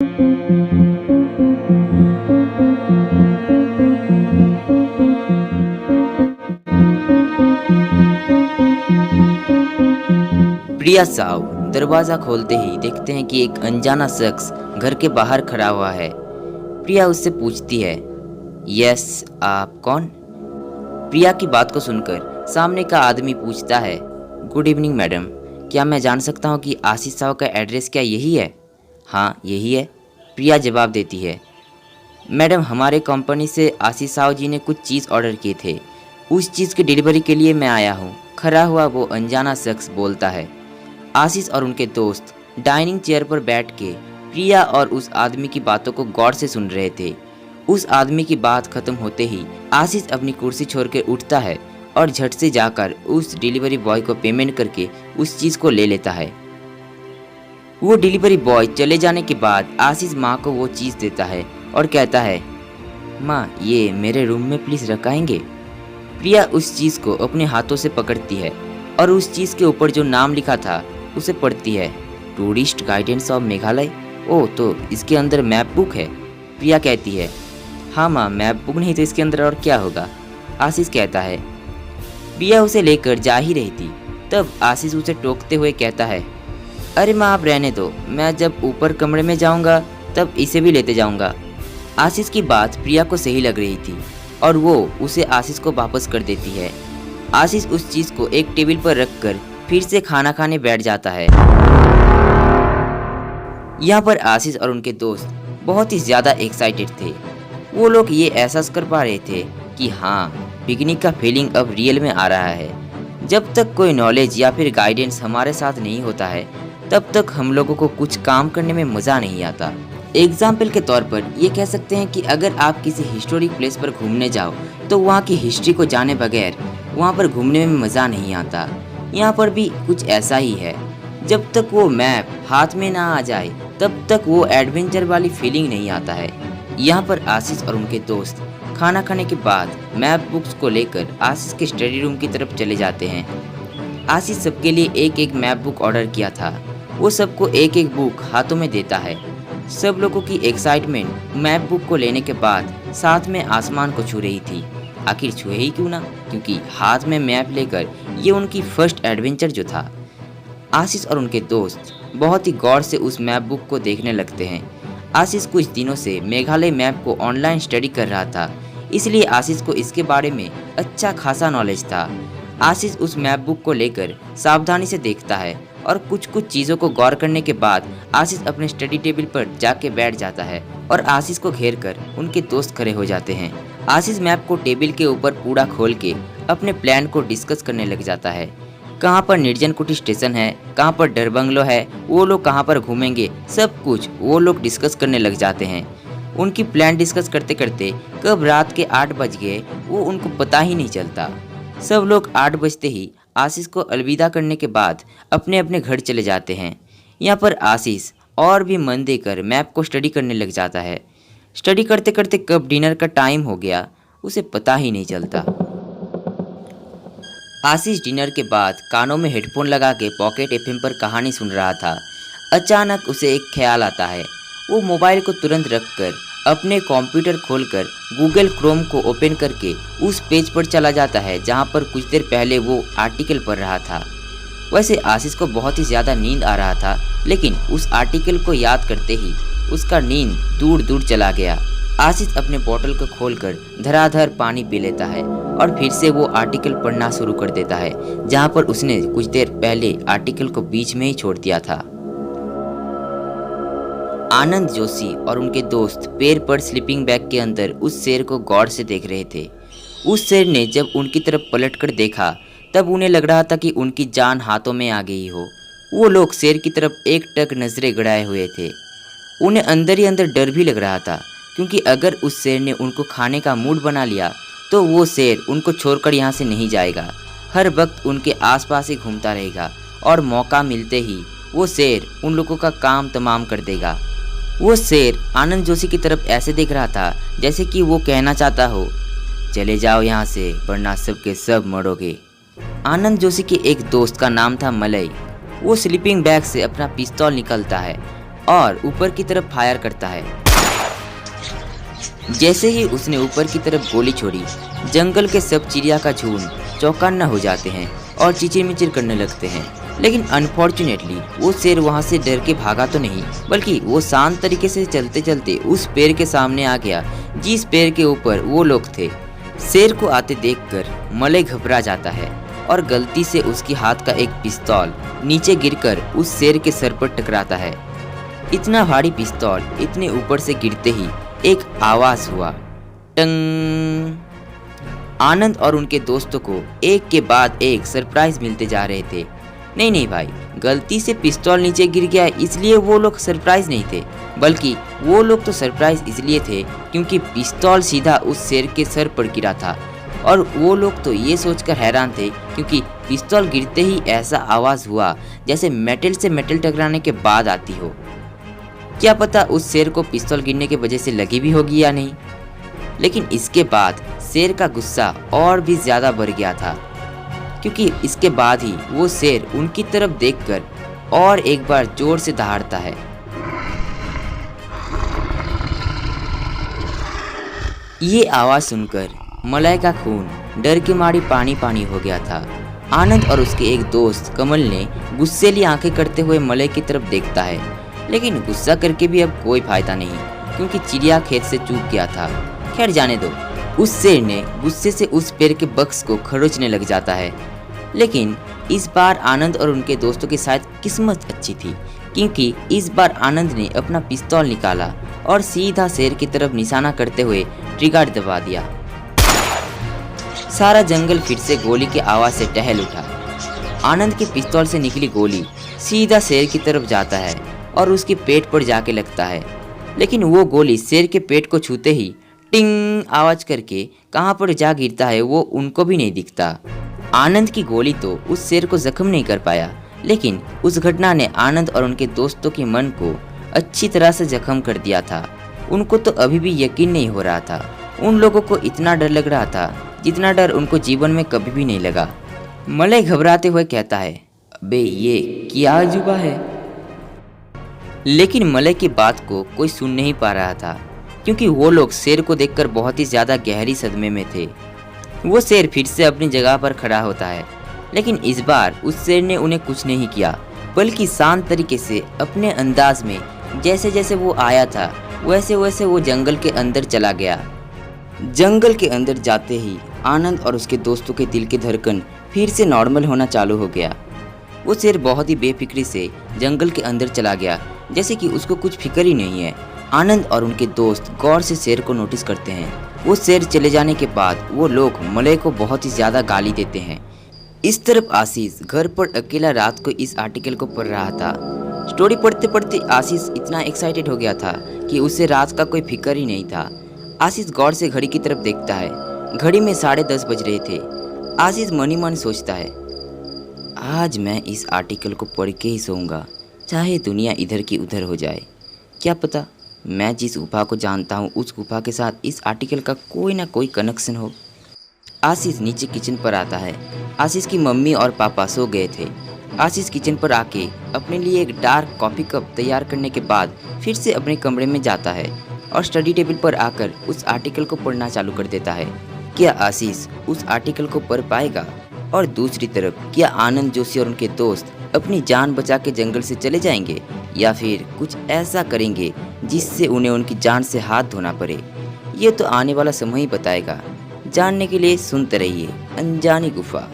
प्रिया साहब दरवाजा खोलते ही देखते हैं कि एक अनजाना शख्स घर के बाहर खड़ा हुआ है। प्रिया उससे पूछती है, यस आप कौन? प्रिया की बात को सुनकर सामने का आदमी पूछता है, गुड इवनिंग मैडम, क्या मैं जान सकता हूँ कि आशीष साहब का एड्रेस क्या यही है? हाँ यही है, प्रिया जवाब देती है। मैडम हमारे कंपनी से आशीष साहब जी ने कुछ चीज़ ऑर्डर किए थे, उस चीज़ की डिलीवरी के लिए मैं आया हूँ, खड़ा हुआ वो अनजाना शख्स बोलता है। आशीष और उनके दोस्त डाइनिंग चेयर पर बैठ के प्रिया और उस आदमी की बातों को गौर से सुन रहे थे। उस आदमी की बात खत्म होते ही आशीष अपनी कुर्सी छोड़कर उठता है और झट से जाकर उस डिलीवरी बॉय को पेमेंट करके उस चीज़ को ले लेता है। वो डिलीवरी बॉय चले जाने के बाद आशीष माँ को वो चीज़ देता है और कहता है, माँ ये मेरे रूम में प्लीज़ रखाएंगे। प्रिया उस चीज़ को अपने हाथों से पकड़ती है और उस चीज़ के ऊपर जो नाम लिखा था उसे पढ़ती है, टूरिस्ट गाइडेंस ऑफ मेघालय। ओह तो इसके अंदर मैप बुक है। प्रिया कहती है, हाँ माँ मैप बुक नहीं तो इसके अंदर और क्या होगा? आशीष कहता है। प्रिया उसे लेकर जा ही रही थी, तब आशीष उसे टोकते हुए कहता है, अरे माँ आप रहने दो, मैं जब ऊपर कमरे में जाऊँगा तब इसे भी लेते जाऊँगा। आशीष की बात प्रिया को सही लग रही थी और वो उसे आशीष को वापस कर देती है। आशीष उस चीज़ को एक टेबल पर रखकर फिर से खाना खाने बैठ जाता है। यहाँ पर आशीष और उनके दोस्त बहुत ही ज़्यादा एक्साइटेड थे। वो लोग ये एहसास कर पा रहे थे कि हाँ पिकनिक का फीलिंग अब रियल में आ रहा है। जब तक कोई नॉलेज या फिर गाइडेंस हमारे साथ नहीं होता है तब तक हम लोगों को कुछ काम करने में मज़ा नहीं आता। एग्जाम्पल के तौर पर ये कह सकते हैं कि अगर आप किसी हिस्टोरिक प्लेस पर घूमने जाओ तो वहाँ की हिस्ट्री को जाने बगैर वहाँ पर घूमने में मज़ा नहीं आता। यहाँ पर भी कुछ ऐसा ही है, जब तक वो मैप हाथ में ना आ जाए तब तक वो एडवेंचर वाली फीलिंग नहीं आता है। यहाँ पर आशीष और उनके दोस्त खाना खाने के बाद मैप बुक्स को लेकर आशीष के स्टडी रूम की तरफ चले जाते हैं। आशीष सबके लिए एक एक मैप बुक ऑर्डर किया था, वो सबको एक एक बुक हाथों में देता है। सब लोगों की एक्साइटमेंट मैप बुक को लेने के बाद साथ में आसमान को छू रही थी। आखिर छुए ही क्यों ना, क्योंकि हाथ में मैप लेकर ये उनकी फर्स्ट एडवेंचर जो था। आशीष और उनके दोस्त बहुत ही गौर से उस मैप बुक को देखने लगते हैं। आशीष कुछ दिनों से मेघालय मैप को ऑनलाइन स्टडी कर रहा था, इसलिए आशीष को इसके बारे में अच्छा खासा नॉलेज था। आशीष उस मैप बुक को लेकर सावधानी से देखता है और कुछ चीज़ों को गौर करने के बाद आशीष अपने स्टडी टेबल पर जाके बैठ जाता है और आशीष को घेर कर उनके दोस्त खड़े हो जाते हैं। आशीष मैप को टेबल के ऊपर पूरा खोल के अपने प्लान को डिस्कस करने लग जाता है। कहाँ पर निर्जन कुटी स्टेशन है, कहाँ पर डर बंगलो है, वो लोग कहाँ पर घूमेंगे, सब कुछ वो लोग डिस्कस करने लग जाते हैं। उनकी प्लान डिस्कस करते करते कब रात के 8 बज गए वो उनको पता ही नहीं चलता। सब लोग 8 बजते ही आशीष को अलविदा करने के बाद अपने अपने घर चले जाते हैं। यहाँ पर आशीष और भी मन देकर मैप को स्टडी करने लग जाता है। स्टडी करते करते कब डिनर का टाइम हो गया उसे पता ही नहीं चलता। आशीष डिनर के बाद कानों में हेडफोन लगा के पॉकेट एफएम पर कहानी सुन रहा था। अचानक उसे एक ख्याल आता है। वो मोबाइल को तुरंत रखकर अपने कंप्यूटर खोलकर गूगल क्रोम को ओपन करके उस पेज पर चला जाता है जहां पर कुछ देर पहले वो आर्टिकल पढ़ रहा था। वैसे आशीष को बहुत ही ज़्यादा नींद आ रहा था, लेकिन उस आर्टिकल को याद करते ही उसका नींद दूर दूर चला गया। आशीष अपने बोतल को खोलकर धराधर पानी पी लेता है और फिर से वो आर्टिकल पढ़ना शुरू कर देता है जहां पर उसने कुछ देर पहले आर्टिकल को बीच में ही छोड़ दिया था। आनंद जोशी और उनके दोस्त पैर पर स्लीपिंग बैग के अंदर उस शेर को गौर से देख रहे थे। उस शेर ने जब उनकी तरफ पलटकर देखा तब उन्हें लग रहा था कि उनकी जान हाथों में आ गई हो। वो लोग शेर की तरफ एक टक नजरें गड़ाए हुए थे। उन्हें अंदर ही अंदर डर भी लग रहा था, क्योंकि अगर उस शेर ने उनको खाने का मूड बना लिया तो वो शेर उनको छोड़कर यहाँ से नहीं जाएगा। हर वक्त उनके आसपास ही घूमता रहेगा और मौका मिलते ही वो शेर उन लोगों का काम तमाम कर देगा। वो शेर आनंद जोशी की तरफ ऐसे देख रहा था जैसे कि वो कहना चाहता हो, चले जाओ यहाँ से वरना सब के सब मरोगे। आनंद जोशी के एक दोस्त का नाम था मलय। वो स्लीपिंग बैग से अपना पिस्तौल निकलता है और ऊपर की तरफ फायर करता है। जैसे ही उसने ऊपर की तरफ गोली छोड़ी, जंगल के सब चिड़िया का झुंड चौकन्ना हो जाते हैं और चिचिर-मिचिर करने लगते हैं। लेकिन अनफॉर्चुनेटली वो शेर वहाँ से डर के भागा तो नहीं, बल्कि वो शांत तरीके से चलते चलते उस पेड़ के सामने आ गया जिस पेड़ के ऊपर वो लोग थे। शेर को आते देखकर मलय घबरा जाता है और गलती से उसके हाथ का एक पिस्तौल नीचे गिरकर उस शेर के सर पर टकराता है। इतना भारी पिस्तौल इतने ऊपर से गिरते ही एक आवाज हुआ, टंग। आनंद और उनके दोस्तों को एक के बाद एक सरप्राइज मिलते जा रहे थे। नहीं भाई, गलती से पिस्तौल नीचे गिर गया इसलिए वो लोग सरप्राइज नहीं थे, बल्कि वो लोग तो सरप्राइज इसलिए थे क्योंकि पिस्तौल सीधा उस शेर के सर पर गिरा था। और वो लोग तो ये सोचकर हैरान थे क्योंकि पिस्तौल गिरते ही ऐसा आवाज हुआ जैसे मेटल से मेटल टकराने के बाद आती हो। क्या पता उस शेर को पिस्तौल गिरने की वजह से लगी भी होगी या नहीं। लेकिन इसके बाद शेर का गुस्सा और भी ज्यादा बढ़ गया था, क्योंकि इसके बाद ही वो शेर उनकी तरफ देखकर और एक बार जोर से दहाड़ता है। ये आवाज सुनकर मलय का खून डर के मारे पानी पानी हो गया था। आनंद और उसके एक दोस्त कमल ने गुस्सेली आंखें करते हुए मलय की तरफ देखता है, लेकिन गुस्सा करके भी अब कोई फायदा नहीं, क्योंकि चिड़िया खेत से चूक गया था। खैर जाने दो। उस शेर ने गुस्से से उस पेड़ के बक्स को खरोचने लग जाता है। लेकिन इस बार आनंद और उनके दोस्तों की शायद किस्मत अच्छी थी, क्योंकि इस बार आनंद ने अपना पिस्तौल निकाला और सीधा शेर की तरफ निशाना करते हुए ट्रिगर दबा दिया। सारा जंगल फिर से गोली की आवाज से टहल उठा। आनंद के पिस्तौल से निकली गोली सीधा शेर की तरफ जाता है और उसके पेट पर जाके लगता है। लेकिन वो गोली शेर के पेट को छूते ही टिंग आवाज करके कहाँ पर जा गिरता है वो उनको भी नहीं दिखता। आनंद की गोली तो उस शेर को जख्म नहीं कर पाया, लेकिन उस घटना ने आनंद और उनके दोस्तों के मन को अच्छी तरह से जख्म कर दिया था। उनको तो अभी भी यकीन नहीं हो रहा था। उन लोगों को इतना डर लग रहा था जितना डर उनको जीवन में कभी भी नहीं लगा। मलय घबराते हुए कहता है, अबे ये क्या अजूबा है। लेकिन मलय की बात को कोई सुन नहीं पा रहा था, क्योंकि वो लोग शेर को देखकर बहुत ही ज्यादा गहरी सदमे में थे। वो शेर फिर से अपनी जगह पर खड़ा होता है, लेकिन इस बार उस शेर ने उन्हें कुछ नहीं किया, बल्कि शांत तरीके से अपने अंदाज में जैसे जैसे वो आया था वैसे वैसे वो जंगल के अंदर चला गया। जंगल के अंदर जाते ही आनंद और उसके दोस्तों के दिल की धड़कन फिर से नॉर्मल होना चालू हो गया। वो शेर बहुत ही बेफिक्री से जंगल के अंदर चला गया, जैसे कि उसको कुछ फिक्र ही नहीं है। आनंद और उनके दोस्त गौर से शेर को नोटिस करते हैं। वो शेर चले जाने के बाद वो लोग मलय को बहुत ही ज्यादा गाली देते हैं। इस तरफ आशीष घर पर अकेला रात को इस आर्टिकल को पढ़ रहा था। स्टोरी पढ़ते पढ़ते आशीष इतना एक्साइटेड हो गया था कि उसे रात का कोई फिक्र ही नहीं था। आशीष गौर से घड़ी की तरफ देखता है। घड़ी में 10:30 बज रहे थे। आशीष मन ही मन सोचता है, आज मैं इस आर्टिकल को पढ़ के ही सोऊंगा, चाहे दुनिया इधर की उधर हो जाए। क्या पता मैं जिस गुफा को जानता हूँ उस गुफा के साथ इस आर्टिकल का कोई ना कोई कनेक्शन हो। आशीष नीचे किचन पर आता है। आशीष की मम्मी और पापा सो गए थे। आशीष किचन पर आके अपने लिए एक डार्क कॉफ़ी कप तैयार करने के बाद फिर से अपने कमरे में जाता है और स्टडी टेबल पर आकर उस आर्टिकल को पढ़ना चालू कर देता है। क्या आशीष उस आर्टिकल को पढ़ पाएगा? और दूसरी तरफ क्या आनंद जोशी और उनके दोस्त अपनी जान बचा के जंगल से चले जाएंगे, या फिर कुछ ऐसा करेंगे जिससे उन्हें उनकी जान से हाथ धोना पड़े? ये तो आने वाला समय ही बताएगा। जानने के लिए सुनते रहिए अनजानी गुफा।